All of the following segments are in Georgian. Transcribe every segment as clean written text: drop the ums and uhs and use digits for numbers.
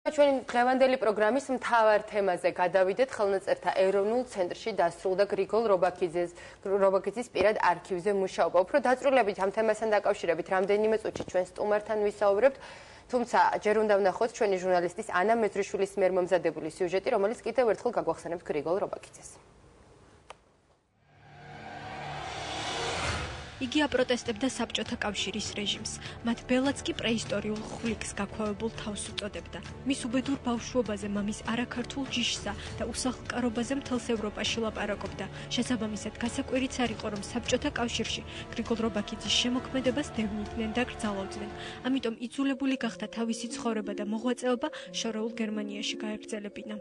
ჩვენი დღევანდელი პროგრამის მთავარ თემაზე გადავიდეთ. ხელნაწერთა ეროვნულ ცენტრში დასრულდა გრიგოლ რობაქიძის პირად არქივზე მუშაობა. უფრო დაწვრილებით ამ თემასთან დაკავშირებით რამდენიმე წუთში ჩვენ სტუმართან ვისაუბრებთ. თუმცა ჯერ უნდა ვნახოთ ჩვენი ჟურნალისტის ანა მეძრიშვილის მიერ მომზადებული სიუჟეტი, რომელიც კიდევ ერთხელ გაგვახსენებს გრიგოლ რობაქიძეს. იგი აპროტესტებდა საბჭოთა კავშირის რეჟიმს. მათ ბელაც კი პრეისტორიულ ხვლიკს გაქვავებულ თავს უწოდებდა. მის უბედურ ბავშვობაზე, მამის არაქართულ ჯიშსა და უსახლკარობაზე მთელს ევროპაში ლაპარაკობდა. შესაბამისად, გასაკვირიც არ იყო, რომ საბჭოთა კავშირში გრიგოლ რობაქიძის შემოქმედებას დევნიდნენ და კრძალავდნენ. ამიტომ იძულებული გახდა თავისი ცხოვრება და მოღვაწეობა შორეულ გერმანიაში გაეგრძელებინა.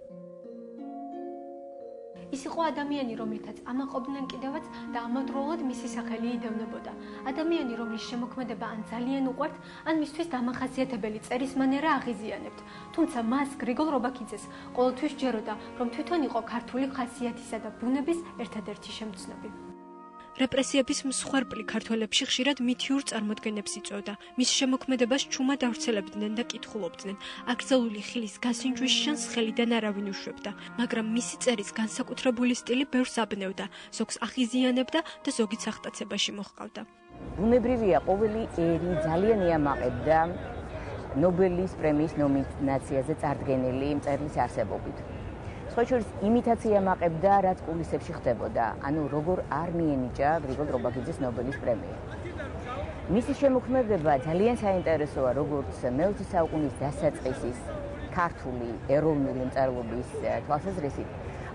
ის იყო ადამიანი, რომლითაც ამაყობდნენ კიდევაც და ამავდროულად მისი სახელი იდევნებოდა. ადამიანი, რომლის შემოქმედება ან ძალიან უყვართ, ან მისთვის დამახასიათებელი წერის მანერა აღიზიანებთ. თუმცა მას, გრიგოლ რობაქიძეს, ყოველთვის ჯეროდა, რომ თვითონ იყო ქართული ხასიათისა და ბუნების ერთადერთი შემცნობი. რეპრესიების მსხვერპლი ქართველებში ხშირად მითიურ წარმოდგენებს იწვევდა. მის შემოქმედებას ჩუმად ავრცელებდნენ და კითხულობდნენ. აკრძალული ხილის გასინჯვის შანს ხელიდან არავინ უშვებდა, მაგრამ მისი წერის განსაკუთრებული სტილი ბევრს აბნევდა, ზოგს აღიზიანებდა და ზოგიც აღტაცებაში მოჰყავდა. ბუნებრივია, ყოველი ერი ძალიან იამაყებდა ნობელის პრემიის ნომინაციაზე წარდგენილი მწერლის არსებობით. სხვა შორის იმიტაცია მაყებდა, რაც კულისებში ხდებოდა, ანუ როგორ არ მიენიჭა გრიგოლ რობაქიძეს ნობელის პრემია. მისი შემოქმედება ძალიან საინტერესოა, როგორც მე-20 საუკუნის დასაწყისის ქართული ეროვნული მწერლობის თვალსაზრისით,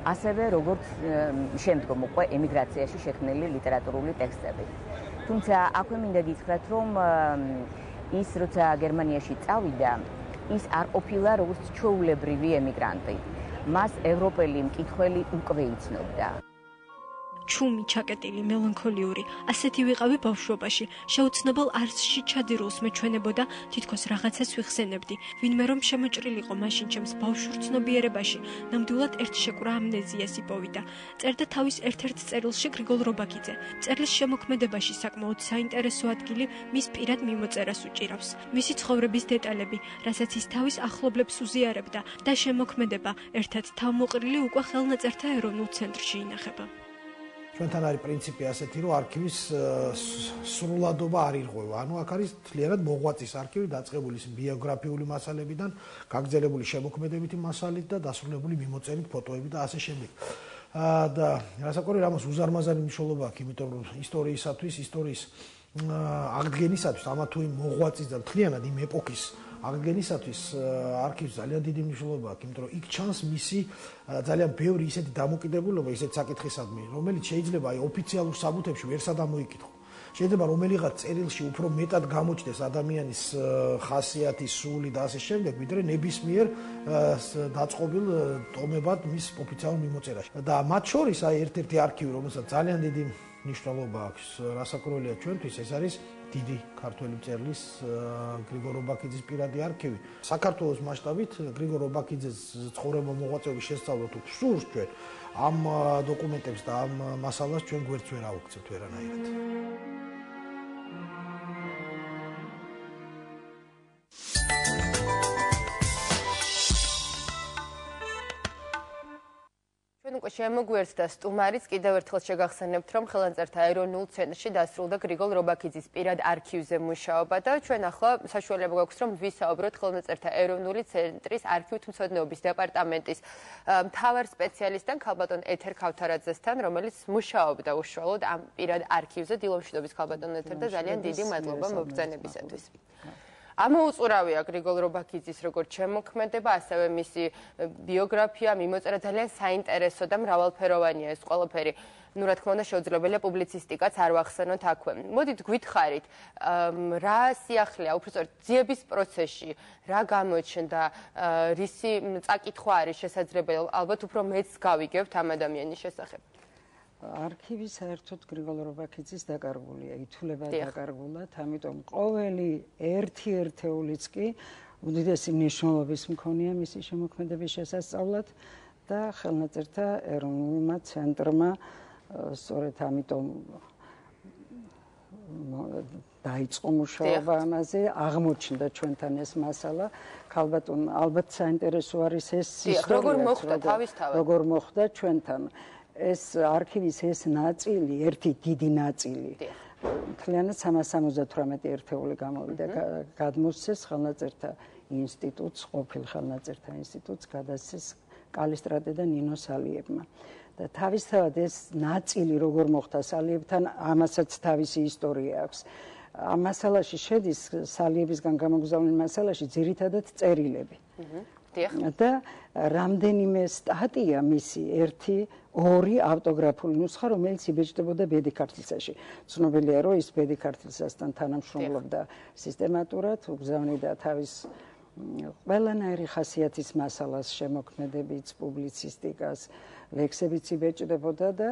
ასევე როგორც შემდგომ უკვე ემიგრაციაში შექმნილი ლიტერატურული ტექსტები. თუმცა აქვე მინდა გითხრათ, რომ ის როცა გერმანიაში წავიდა, ის არ ყოფილა როგორც ჩვეულებრივი ემიგრანტი. მას ევროპელი მკითხველი უკვე იცნობდა. ჩუმი, ჩაკეტილი, მელანქოლიური, ასეთი ვიყავი ბავშვობაში. შეუცნობელ არსში ჩადირულს მეჩვენებოდა, თითქოს რაღაცას ვიხსენებდი. ვინმე რომ შემოჭრილიყო მაშინ ჩემს ბავშვურ ცნობიერებაში, ნამდვილად ერთ შეკვრა ამნეზიას იპოვიდა. წერდა თავის ერთ-ერთ წერილში გრიგოლ რობაქიძე. წერლის შემოქმედებაში საკმაოდ საინტერესო ადგილი მის პირად მიმოწერას უჭირავს. მისი ცხოვრების დეტალები, რასაც ის თავის ახლობლებს უზიარებდა და შემოქმედება ერთად თავმოყრილი უკვე ხელნაწერთა ეროვნულ ცენტრში ინახება. ჩვენთან არის პრინციპი ასეთი, რომ არქივის სრულადობა არ ირღვევა. ანუ აქ არის თლიანად მოღვაწის არქივი, დაწყებული ბიოგრაფიული მასალებიდან, გაგრძელებული შემოქმედებითი მასალით და დასრულებული მიმოწერით, ფოტოებით და ასე შემდეგ. და რასაკვირველია, ამას უზარმაზარი მნიშვნელობა აქვს, იმიტომ რომ ისტორიის აღდგენისათვის, ამა თუ იმ მოღვაწის და თლიანად იმ ეპოქის აღდგენისათვის არქივს ძალიან დიდი მნიშვნელობა აქვს, იმიტომ რომ იქ ჩანს მისი ძალიან ბევრი ისეთი დამოკიდებულება, ისეთი საკითხისადმი, რომელიც შეიძლება აი ოფიციალურ საბუთებში ვერ სადამოიკითხო. შეიძლება რომელიღაც წერილში უფრო მეტად გამოჩნდეს ადამიანის ხასიათი, სული და ასე შემდეგ, ვიდრე ნებისმიერ დაწყობილ ტომებად მის ოფიციალურ მიმოწერაში. და მათ შორის აი ერთ-ერთი არქივი, რომელსაც ძალიან დიდი მნიშვნელობა აქვს, რასაკვირველია ჩვენთვის, ეს არის დიდი ქართველი მწერლის გრიგოლ რობაქიძის პირადი არქივი. საქართველოს მასშტაბით გრიგოლ რობაქიძეს ცხოვრება მოღვაწეობის შესწავლა თუ გსურს ჩვენ ამ დოკუმენტებს და ამ მასალას ჩვენ გვერდს ვერ ავუქცევთ ვერანაირად. უკვე შემოგვერდდა სტუმარიც, კიდევ ერთხელ შეგახსენებთ, რომ ხელნაწერთა ეროვნულ ცენტრში დასრულდა გრიგოლ რობაქიძის პირად არქივზე მუშაობა და ჩვენ ახლა საშუალება გვაქვს, რომ ვისაუბროთ ხელნაწერთა ეროვნული ცენტრის არქივთმცოდნეობის დეპარტამენტის მთავარ სპეციალისტთან, ქალბატონ ეთერ ქავთარაძესთან, რომელიც მუშაობდა უშუალოდ ამ პირად არქივზე. დილომშვიდობის ქალბატონ ეთერ და ძალიან დიდი მადლობა მობრძანებისათვის. ამოუწურავია გრიგოლ რობაქიძის როგორც შემოქმედება, ასევე მისი ბიოგრაფია, მიმოწერა ძალიან საინტერესო და მრავალფეროვანია ეს ყველაფერი. ნუ რა თქმა უნდა, შეუძლებელია პუბლიცისტიკაც არ ვახსენოთ აქვე. მოდით გვითხარით, რა სიახლეა, უბრალოდ ძიების პროცესში, რა გამოჩნდა, რისი წაკითხვა არის შესაძლებელი, ალბათ უფრო მეც გავიგებთ ამ ადამიანის შესახებ. არქივი საერთოდ გრიგოლ რობაქიძის დაკარგულია, ითვლება დაკარგულად, ამიტომ ყოველი ერთი ერთეულიც კი უდიდესი მნიშვნელობის მქონია მისი შემოქმედების შესასწავლად და ხელნაწერთა ეროვნულმა ცენტრმა სწორედ ამიტომ დაიწყო მუშაობა ამაზე, აღმოჩნდა ჩვენთან ეს მასალა. ალბათ საინტერესო არის ეს ისტორია. როგორ მოხდა თავისთავად? როგორ მოხდა ჩვენთან ეს არქივის ეს ნაწილი, ერთი დიდი ნაწილი. მთლიანად 378 ერთეული გამოვიდა, გადმოსცეს ხელნაწერთა ინსტიტუტს, ყოფილ ხელნაწერთა ინსტიტუტს გადასცეს კალისტრატე და ნინო სალიებმა. და თავისთავად ეს ნაწილი როგორ მოხდა სალიებთან, ამასაც თავისი ისტორია აქვს. ამ მასალაში შედის სალიებისგან გამოგზავნილ მასალაში ძირითადად წერილები. და რამდენიმე სტატია მისი, ორი ავტოგრაფული ნუსხა, რომელიც იბეჭდებოდა ბედიქართლისაში. ცნობილია, რომ ის ბედიქართლისასთან თანამშრომლობდა სისტემატურად, უგზავნიდა თავის ყველანაირი ხასიათის მასალას, შემოქმედებიც, პუბლიცისტიკას, ლექსებიც იბეჭდებოდა და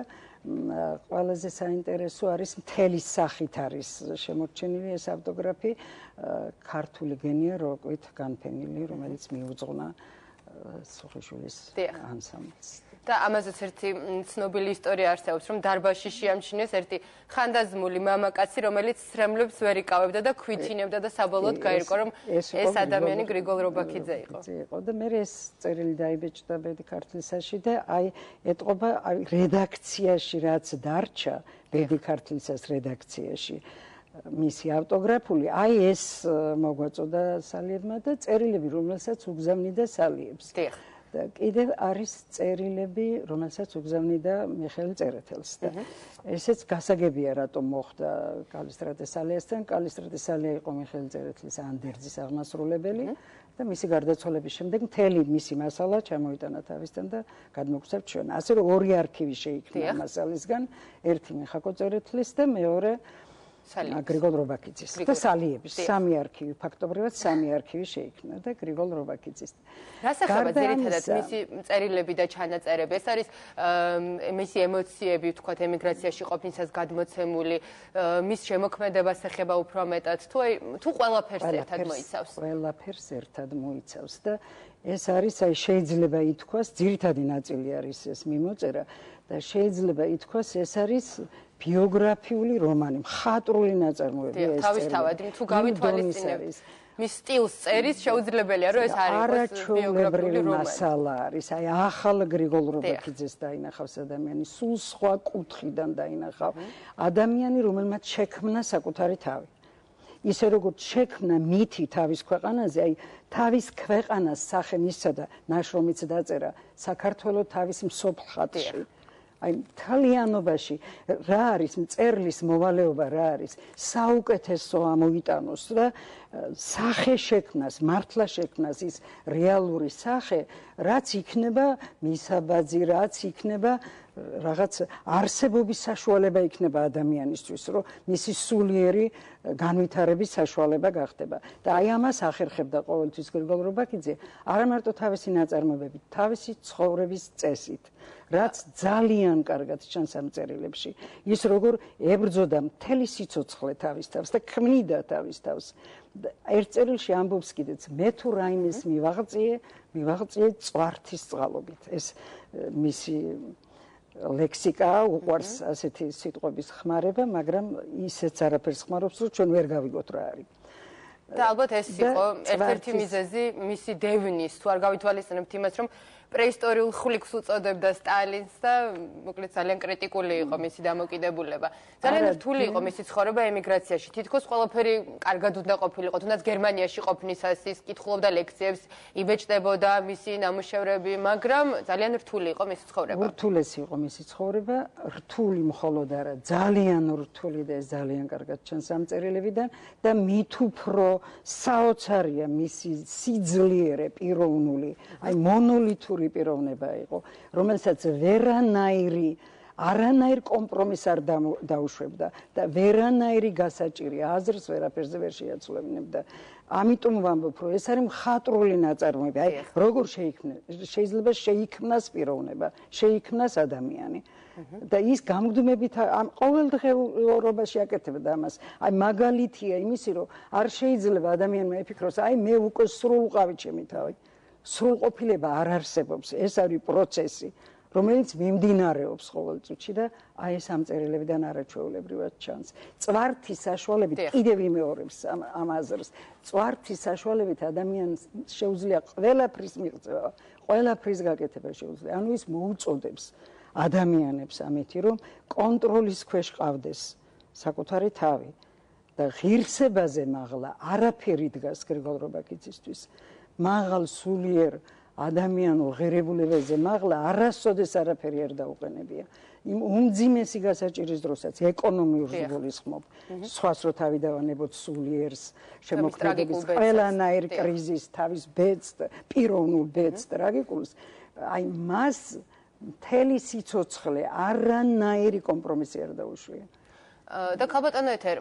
ყველაზე საინტერესო არის მთელი სახით არის შემორჩენილი ეს ავტოგრაფი ქართული გენია როკვით განფენილი, რომელიც მიუძღვნა სუხიშვილის ანსამბლს. და ამაზეც ერთი ცნობილი ისტორია არსებობს, რომ დარბაზში შეამჩნიეს ერთი ხანდაზმული მამაკაცი, რომელიც სრემლებს ვერ იკავებდა და ქვითინებდა და საბოლოოდ გაირკვა, რომ ეს ადამიანი გრიგოლ რობაქიძე იყო. და მე ეს წერილი დაიბეჭდა ბედიქართლისაში და ეტყობა რედაქციაში რაც დარჩა ბედიქართლისას რედაქციაში მისი ავტოგრაფული, ეს მოგვაწოდა სალიებმა და წერილები, რომელსაც უგზავნიდა სალიებს. და კიდევ არის წერილები, რომელსაც უგზავნიდა მიხეილ წერეთელს და ესეც გასაგებია რატომ მოხდა კალისტრატე სალიასთან. კალისტრატე სალია იყო მიხეილ წერეთლის ანდერძის აღმასრულებელი და მისი გარდაცვალების შემდეგ მთელი მისი მასალა ჩამოიტანა თავისთან და გადმოგვცემთ ჩვენ. ასე რომ ორი არქივი შეიქმნა მასალისგან, ერთი მიხაკო წერეთლის და მეორე გრიგოლ რობაქიძის და სალიების. სამი არქივი, ფაქტობრივად სამი არქივი შეიქმნა და გრიგოლ რობაქიძის. რასახებად ძირითადად მისი წერილები და ჩანაწერები? ეს არის მისი ემოციები, ვთქვათ, ემიგრაციაში ყოფნისას გადმოცემული, მის შემოქმედებას ეხება უფრო მეტად, თუ ყველაფერს ერთად მოიცავს? ყველაფერს ერთად მოიცავს და ეს არის, შეიძლება ითქვას, ძირითადი ნაწილი არის ეს მიმოწერა და შეიძლება ითქვას, ეს არის ბიოგრაფიული რომანი, მხატვრული ნაწარმოები ეს. თავისთავად, თუ გავითვალისწინებთ მის სტილს წერის, შეუძლებელია, რომ ეს არ იყოს ბიოგრაფიული რომანი. მასალა არის, ახალ გრიგოლ რობაქიძეს დაინახავს ადამიანი, სულ სხვა კუთხიდან დაინახავ ადამიანი, რომელმაც შექმნა საკუთარი თავი. ისე როგორც შექმნა მითი თავის ქვეყანაზე, თავის ქვეყანას სახე მისცა და ნაშრომიც დაწერა საქართველოს თავის მსოფლხატში. მთლიანობაში რა არის მწერლის მოვალეობა, რა არის საუკეთესო ამოიტანოს და სახე შექმნას, მართლა შექმნას ის რეალური სახე, რაც იქნება მისაბაძი, რაც იქნება რაღაც არსებობის საშუალება იქნება ადამიანისთვის, რომ მისი სულიერი განვითარების საშუალება გახდება. და ამას ახერხებდა ყოველთვის გრიგოლ რობაქიძე, არა მარტო თავისი ნაწარმოებებით, თავისი ცხოვრების წესით. რაც ძალიან კარგად ჩანს ამ წერილებში. ის როგორ ებრძოდა მთელი სიცოცხლე თავის თავს და ქმნიდა თავის თავს. ერთ წერილში ამბობს კიდეც, მე თუ რაიმეს მივაღწიე წვართის წყალობით. ეს მისი ლექსიკა უყვარს ასეთი სიტყვების ხმარება, მაგრამ ისეც არაფერს ხმარობს, რომ ჩვენ ვერ გავიგოთ რა არის. და ალბათ ეს იყო ერთ-ერთი მიზეზი მისი დევნის, თუ არ გავითვალისწინებთ იმას, რომ პრეისტორიულ ხვლიკს უწოდებდა სტალინს და მოკლედ ძალიან კრიტიკული იყო მისი დამოკიდებულება. ძალიან რთული იყო მისი ცხოვრება ემიგრაციაში. თითქოს ყველაფერი კარგად უნდა ყოფილიყო, თუნდაც გერმანიაში ყოფნისას ის კითხულობდა ლექციებს, იბეჭდებოდა მისი ნამუშევრები, მაგრამ ძალიან რთული იყო მისი ცხოვრება. რთულესი იყო მისი ცხოვრება, რთული მხოლოდ არა, ძალიან რთული და ეს ძალიან კარგად ჩანს ამ წერილებიდან და მით უფრო საოცარია მისი სიძლიერე პიროვნული, მონოლითური პიროვნება იყო, რომელსაც არანაირ კომპრომისს არ დაუშვებდა და ვერანაირი გასაჭირი აზრს ვერაფერზე ვერ შეაცვლებინებდა. ამიტომ ვამბობ, რომ ეს არის მხატვრული ნაწარმოები. როგორ შეიძლება შეიქმნას პიროვნება, შეიქმნას ადამიანი. და ის გამგდმებით ამ ყოველდღიურობაში აკეთებდა ამას. მაგალითია იმისი, რომ არ შეიძლება ადამიანმა იფიქროს, მე უკვე სრულყავი ჩემი თავი. სრულყოფილება არ არსებობს, ეს არის პროცესი. რომელიც მიმდინარეობს ყოველ წუთში და აი ეს ამ წერილებიდან არაჩვეულებრივად ჩანს. წვართის საშუალებით კიდევ ვიმეორებს ამ აზრს. წვართის საშუალებით ადამიანს შეუძლია ყველაფრის მიღწევა, ყველაფრის გაკეთება შეუძლია. ანუ ის მოუწოდებს ადამიანებს ამეთი, რომ კონტროლის ქვეშ ყავდეს საკუთარი თავი და ღირსებაზე მაღლა არაფერი დგას გრიგოლ რობაქიძისთვის. მაღალ სულიერ ადამიანურ ღირებულებაზე მაღლა არასოდეს არაფერი არ დაუყენებია. იმ უმძიმესი გასაჭირის დროსაც ეკონომიური გულისხმობ, სხვას რო თავი დავანებოთ სულიერს, შემოქმედების ყველანაირ კრიზისს, თავის ბედს, პიროვნულ ბედს, ტრაგიკულს, აი მას მთელი სიცოცხლე არანაირი კომპრომისი არ დაუშვია. და ქალბატონო ეთერ,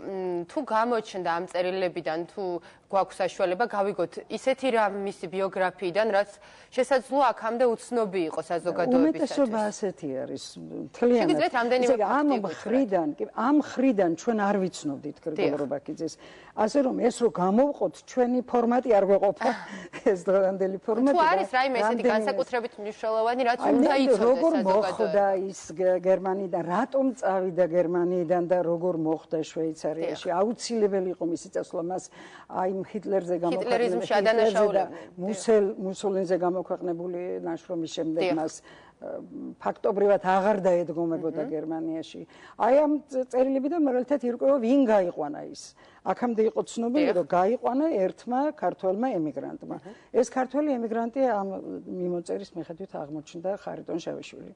თუ გამოჩნდა ამ წერილებიდან, თუ გვაქვს საშუალება გავიგოთ ისეთი რამ მისი ბიოგრაფიიდან, რაც შესაძლოა აქამდე უცნობი იყო საზოგადოებისათვის. უმეტესობა ასეთი არის. მთლიანად. ამ მხრიდან ჩვენ არ ვიცნობდით გრიგოლ რობაქიძეს. ასე რომ ეს რო გამოვყოთ, ჩვენი ფორმატი არ გვეყოფა ეს დღევანდელი ფორმატი. თუ არის რაიმე ესეთი განსაკუთრებით მნიშვნელოვანი, რაც უნდა იცოდეს როგორ მოხდა საზოგადოება. ის გერმანიიდან, რატომ წავიდა გერმანიიდან და როგორ მოხდა შვეიცარიაში? აუცილებელი იყო მისი წასვლა მას აი ჰიტლერზე გამოქვეყნებული მუსოლინზე გამოქვეყნებული ნაშრომის შემდეგ მას ფაქტობრივად აღარ დაედგომებოდა გერმანიაში. აი ამ წერილებიდან მაგალითად ირკვევა ვინ გაიყვანა ის. აქამდე იყო ცნობილი, რომ გაიყვანა ერთმა ქართველმა ემიგრანტმა. ეს ქართველი ემიგრანტი ამ მიმოწერის მიხედვით აღმოჩნდა ხარიტონ შავიშვილი,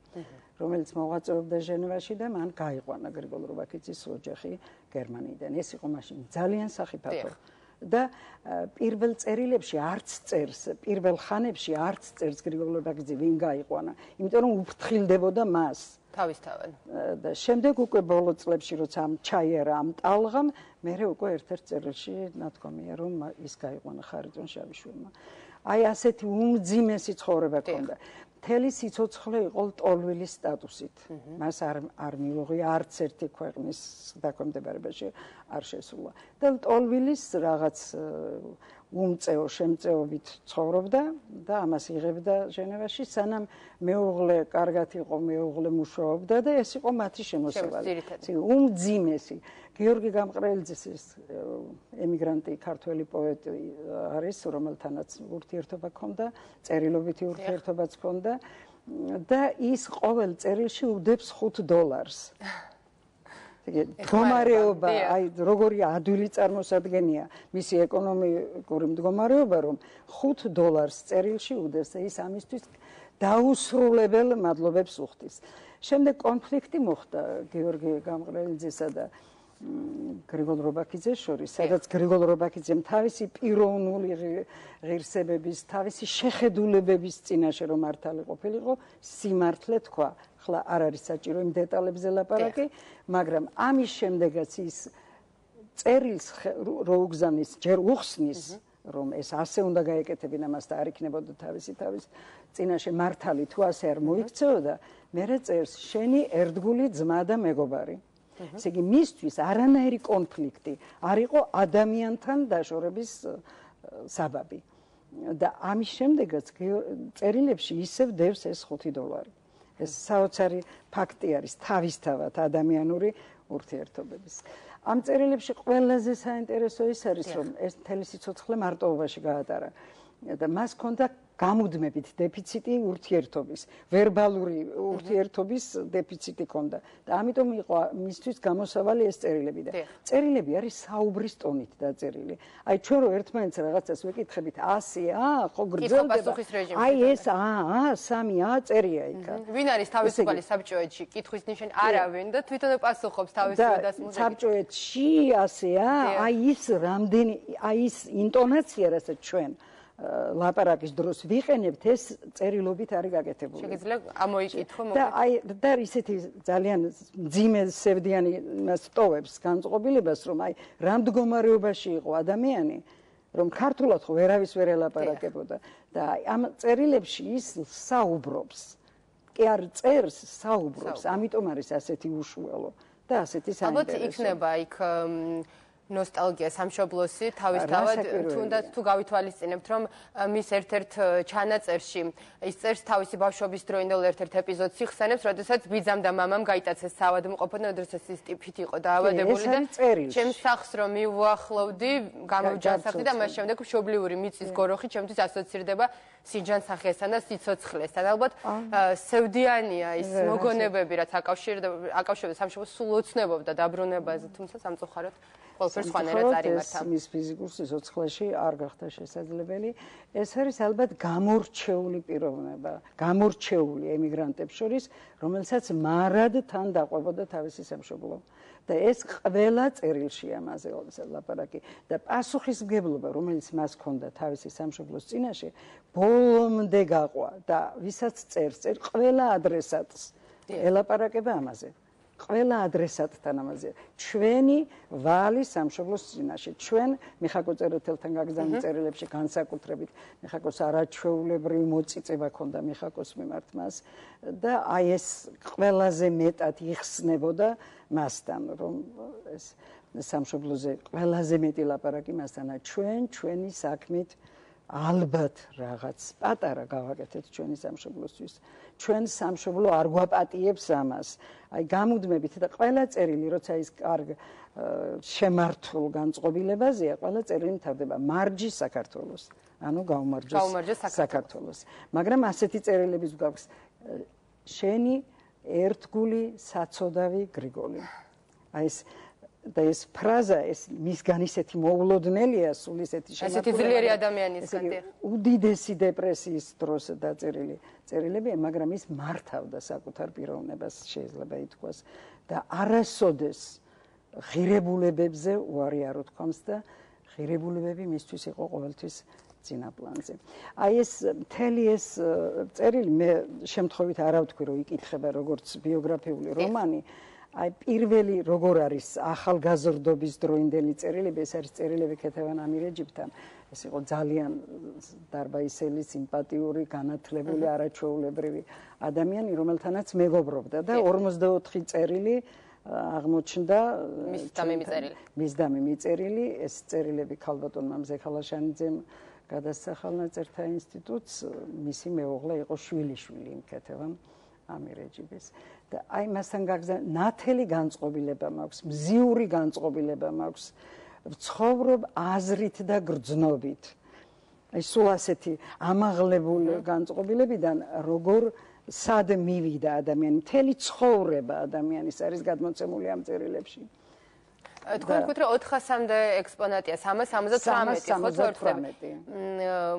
რომელიც მოღვაწეობდა ჟენევაში და მან გაიყვანა გრიგოლ რობაქიძის ოჯახი გერმანიიდან. ეს იყო მაშინ ძალიან სახიფათო. და პირველ წერილებში არც წერს, პირველ ხანებში არც წერს გრიგოლ რობაქიძე ვინ გაიყვანა, იმიტომ რომ უფრთხილდებოდა მას თავისთავად. და შემდეგ უკვე ბოლო წლებში როცა ამ ჩაიერა ამ ტალღამ, მერე უკვე ერთ-ერთ წერილში ნათქვამია რომ ის გაიყვანა ხარიტონ შავიშვილმა. აი ასეთი უმძიმესი ცხოვრება ჰქონდა. მთელი სიცოცხლე იყო ლტოლვილის სტატუსით. მას არ მიუღია არც ერთი ქვეყნის დაქვემდებარებაში არ შესულა. და ლტოლვილის რაღაც უმწეო შემწეობით ცხოვრობდა და ამას იღებდა ჟენევაში, სანამ მეუღლე კარგად იყო, მეუღლე მუშაობდა და ეს იყო მათი შემოსავალი. უმძიმესი გიორგი გამყრელიძის ემიგრანტი ქართველი პოეტი არის, რომელთანაც ურთიერთობა ჰქონდა, წერილობითი ურთიერთობაც ჰქონდა და ის ყოველ წერილში უდებს $5. მდგომარეობა, აი როგორი ადვილი წარმოსადგენია მისი ეკონომიკური მდგომარეობა, რომ $5 წერილში უდევს, ის ამისთვის დაუსრულებელ მადლობებს უხდის. შემდეგ კონფლიქტი მოხდა გიორგი გამყრელიძესა და გრიგოლ რობაქიძეს შორის, სადაც გრიგოლ რობაქიძემ თავისი პიროვნული ღირსებების, თავისი შეხედულებების წინაშე რომ მართალი ყოფილიყო, სიმართლე თქვა. ხლა არ არის საჭირო იმ დეტალებზე ლაპარაკი, მაგრამ ამის შემდეგაც ის წერილს რო უგზავნის, ჯერ უხსნის, რომ ეს ასე უნდა გაეკეთებინა მას და არ იქნებოდა თავისი თავის წინაშე მართალი თუ ასე არ მოიქცეოდა, მერე წერს შენი ერთგული ძმა და მეგობარი. ესე იგი მისთვის არანაირი კონფლიქტი არ იყო ადამიანთან დაშორების საბაბი. და ამის შემდეგაც წერილებში ისევ დევს ეს $5. ეს საოცარი ფაქტი არის თავისთავად ადამიანური ურთიერთობების. ამ წერილებში ყველაზე საინტერესო ის არის, რომ ეს მთელი სიცოცხლე მარტოობაში გაატარა და მას ჰქონდა გამუდმებით დეფიციტი ურთიერთობის, ვერბალური ურთიერთობის დეფიციტი ჰქონდა და ამიტომ იყო მისთვის გამოსავალი ეს წერილები და წერილები არის საუბრის ტონით დაწერილი. აი ჩვენ რო ერთმანეთს რაღაცას ვეკითხებით 100 ხო გრძელდება. აი ეს 3 წერია იქა. ვინ არის თავისუფალი საბჭოეთში? კითხვის ნიშანი არავინ და თვითონ პასუხობს თავისუფლებას მუზიკით. საბჭოეთში 100 აი ის რამდენი აი ის ინტონაცია რასაც ჩვენ ლაპარაკის დროს ვიყენებთ ეს წერილობით არის გაკეთებული. შეგიძლია ამოიკითხო და აი და ისეთი ძალიან მძიმე სევდიანი მას ტოვებს განწყობილებას, რომ აი რა მდგომარეობაში იყო ადამიანი, რომ ქართულად ხო ვერავის ვერ ელაპარაკებოდა და აი ამ წერილებში ის საუბრობს. კი არ წერს, საუბრობს, ამიტომ არის ასეთი უშუალო და ასეთი საინტერესო. ალბათ იქნება იქ ნოსტალგია სამშობლოსი თავისთავად თუნდაც თუ გავითვალისწინებთ რომ მის ერთ-ერთ ჩანაწერში ის წერს თავისი ბავშვობის დროინდელ ერთ-ერთ ეპიზოდს იხსენებს, როდესაც ბიძამ და მამამ გაიტაცეს საავადმყოფოდ, როდესაც ის ტიფით იყო დაავადებული და ჩემს სახლს რომ მივუახლოვდი, გამოვჯანსაღდი და მას შემდეგ მშობლიური მიწის გოროხი ჩემთვის ასოცირდება სინჯან სახესთან და სიცოცხლესთან. ალბათ სევდიანია ის მოგონებები, რაც აკავშირებს სამშობლოს, სულ ოცნებობდა დაბრუნებაზე, თუმცა სამწუხაროდ ყველაფერს სხვანაირად წარიმართა. მის ფიზიკურ სიცოცხლეში არ გახდა შესაძლებელი. ეს არის ალბათ გამორჩეული პიროვნება, გამორჩეული ემიგრანტებს შორის, რომელსაც მარად თან დაყვებოდა თავისი სამშობლო. და ეს ყველა წერილში ამაზე ლაპარაკი და პასუხისმგებლობა, რომელიც მას ჰქონდა თავისი სამშობლოს წინაშე, ბოლომდე გაყვა და ვისაც წერს ყველა ადრესატს ელაპარაკება ამაზე. ყველა ადრესატთან ამაზე. ჩვენი ვალი სამშობლოს წინაშე. ჩვენ მიხაკო წერეთელთან გაგზავნილ წერილებში განსაკუთრებით მიხაკოს არაჩვეულებრივი მოწიწება ჰქონდა მიხაკოს მიმართ მას და აი ეს ყველაზე მეტად იხსნებოდა მასთან, რომ ეს სამშობლოზე ყველაზე მეტი ლაპარაკი მასთანა. ჩვენი საქმით ალბათ რაღაც პატარა გავაკეთეთ ჩვენი სამშობლოსთვის. ჩვენ სამშობლო არ გვაპატიებს ამას. აი გამუდმებით და ყველა წერილი, როცა ის კარგ შემართულ განწყობილებაზეა, ყველა წერილი მთავრდება მარჯის საქართველოს. ანუ გაუმარჯოს საქართველოს. მაგრამ ასეთი წერილებიც გვაქვს. შენი ერთგული საცოდავი გრიგოლი. აი ეს ფრაზა ეს მისგან ისეთი მოულოდნელია, სულ ისეთი შემოწმებული. ესეთი ძლიერი ადამიანისგან. უდიდესი დეპრესიის დროს დაწერილი წერილებია, მაგრამ ის მართავდა საკუთარ პიროვნებას, შეიძლება ითქვას და არასოდეს ღირებულებებზე უარი არ უთქვამს და ღირებულებები მისთვის იყო ყოველთვის წინა პლანზე. აი ეს მთელი ეს წერილი მე შემთხვევით არ ვთქვი, რომ იკითხება როგორც ბიოგრაფიული რომანი. აი პირველი როგორ არის ახალგაზრდობის დროინდელი წერილები, ეს არის წერილები ქეთევან ამირეჯიბთან. ეს იყო ძალიან დარბაისელი, სიმპათიური, განათლებული, არაჩვეულებრივი ადამიანი, რომელთანაც მეგობრობდა და 44 წერილი აღმოჩნდა მის დამი მიწერილი. ეს წერილები ქალბატონმა მზე ხალაშანიძემ გადასახალ ნაწერთა ინსტიტუტს, მისი მეუღლე იყო შვილიშვილი ქეთევან ამირეჯიბის. და აი მასთან ნათელი განწყობილება მაქვს, მზიური განწყობილება მაქვს, ვცხოვრობ აზრით და გრძნობით. აი სულ ასეთი ამაღლებული განწყობილებიდან როგორ სად მივიდა ადამიანი, მთელი ცხოვრება ადამიანის არის გადმოცემული ამ წერილებში. თქვენ გქვით რომ 400-მდე ექსპონატია, 318.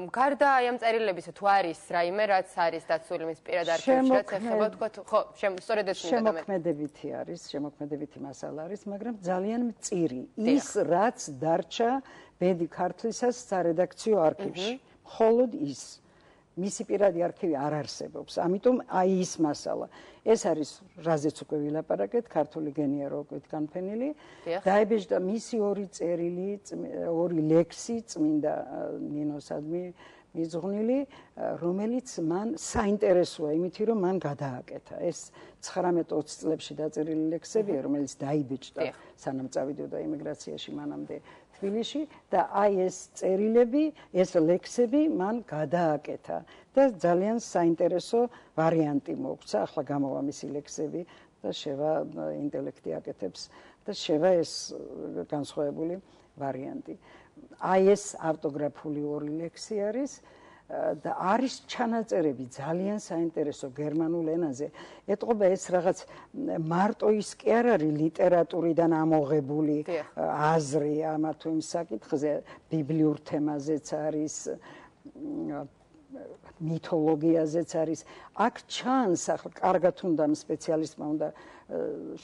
გარდა აი ამ წერილებისა თუ არის რაიმე რაც არის დაცული მის პირად არქივში, რაც ეხება თქვათ, ხო, სწორედ ეს მინდა და მე. შემოქმედებითი არის, შემოქმედებითი მასალა არის, მაგრამ ძალიან მწირი. ის რაც დარჩა ბედი ქართლისას სარედაქციო არქივში. მხოლოდ ის. მისი პირადი არქივი არ არსებობს. ამიტომ აი ის მასალა. ეს არის რაზეც უკვე ვილაპარაკეთ, ქართული გენია რო უკვე განფენილი. დაიბეჭდა მისი ორი წერილი, ორი ლექსი წმინდა ნინოსადმი მიზღვნილი, რომელიც მან საინტერესოა იმითი, რომ მან გადააკეთა. ეს 19-20 წლებში დაწერილი ლექსებია, რომელიც დაიბეჭდა სანამ წავიდოდა იმიგრაციაში მანამდე თბილისში და აი ეს წერილები, ეს ლექსები მან გადააკეთა და ძალიან საინტერესო ვარიანტი მოგვცა. ახლა გამოვა მისი ლექსები და შევა ინტელექტი აკეთებს და შევა ეს განსხვავებული ვარიანტი. აი ეს ავტოგრაფული ორი ლექსი არის და არის ჩანაწერები ძალიან საინტერესო გერმანულ ენაზე. ეტყობა ეს რაღაც მარტო ის კი არ არის ლიტერატურიდან ამოღებული აზრი ამა თუ იმ საკითხზე, ბიბლიურ თემაზეც არის, მითოლოგიაზეც არის. აქ ჩანს, ახლა კარგად უნდა სპეციალისტმა უნდა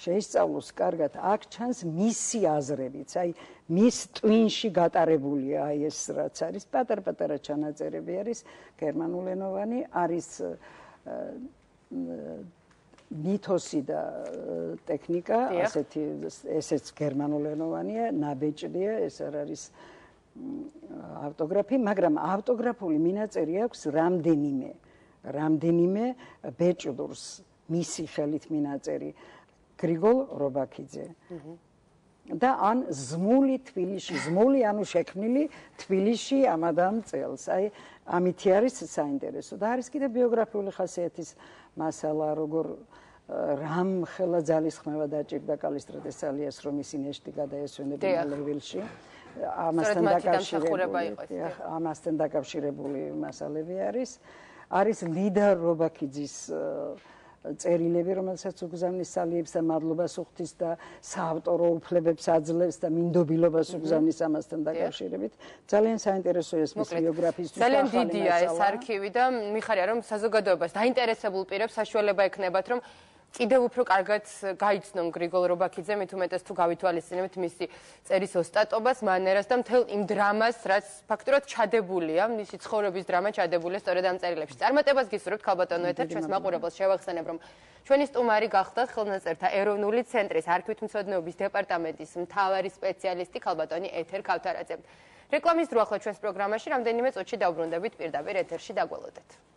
შეისწავლოს კარგად, აქ ჩანს მისი აზრებიც, აი მის ტვინში გატარებულია აი ეს რაც არის, პატარ-პატარა ჩანაწერები არის, გერმანულენოვანი, არის მითოსი და ტექნიკა, ასეთი ესეც გერმანულენოვანია, ნაბეჭდია, ეს არ არის ავტოგრაფი, მაგრამ ავტოგრაფული მინაწერი აქვს რამდენიმე ბეჭდურს მისი ხელით მინაწერი გრიგოლ რობაქიძე. და ან ზმული თბილისში, ზმული ანუ შექმნილი თბილისში ამადამ წელს. აი ამითი არის საინტერესო და არის კიდე ბიოგრაფიული ხასიათის მასალა, როგორ რამ ხელა ძალისხმევა დაჭირდა კალისტრატეს სალიას, რომ ის ნეშტი გადაესვენებინა ლევილში. ამასთან დაკავშირებული მასალები არის ლიდა რობაქიძის წერილები, რომელსაც უგზავნის სალიებს და მადლობას უხდის და საავტორო უფლებებს აძლევს და მინდობილობას უგზავნის ამასთან დაკავშირებით. ძალიან საინტერესოა ეს მის ბიოგრაფიისთვის. ძალიან დიდია ეს არქივი და მიხარია რომ საზოგადოებას დაინტერესებულ პირებს საშუალება ექნებათ რომ კიდევ უფრო კარგად გაიცნონ გრიგოლ რობაქიძე, მით უმეტეს თუ გავითვალისწინებთ მისი წერის ოსტატობას, მანერას და მთელ იმ დრამას, რაც ფაქტურად ჩადებულია, მისი ცხოვრების დრამა ჩადებულია სწორედ ამ წერილებში. წარმატებას გისურვებთ ქალბატონო ეთერ, ჩვენს მაყურებელს შევახსენებ, რომ ჩვენი სტუმარი გახდათ ხელნაწერთა ეროვნული ცენტრის არქივთმცოდნეობის დეპარტამენტის მთავარი სპეციალისტი ქალბატონი ეთერ ქავთარაძე. რეკლამის დრო ახლა ჩვენს პროგრამაში რამდენიმე წუთში დავბრუნდებით პირდაპირ ეთერში, დაგველოდეთ.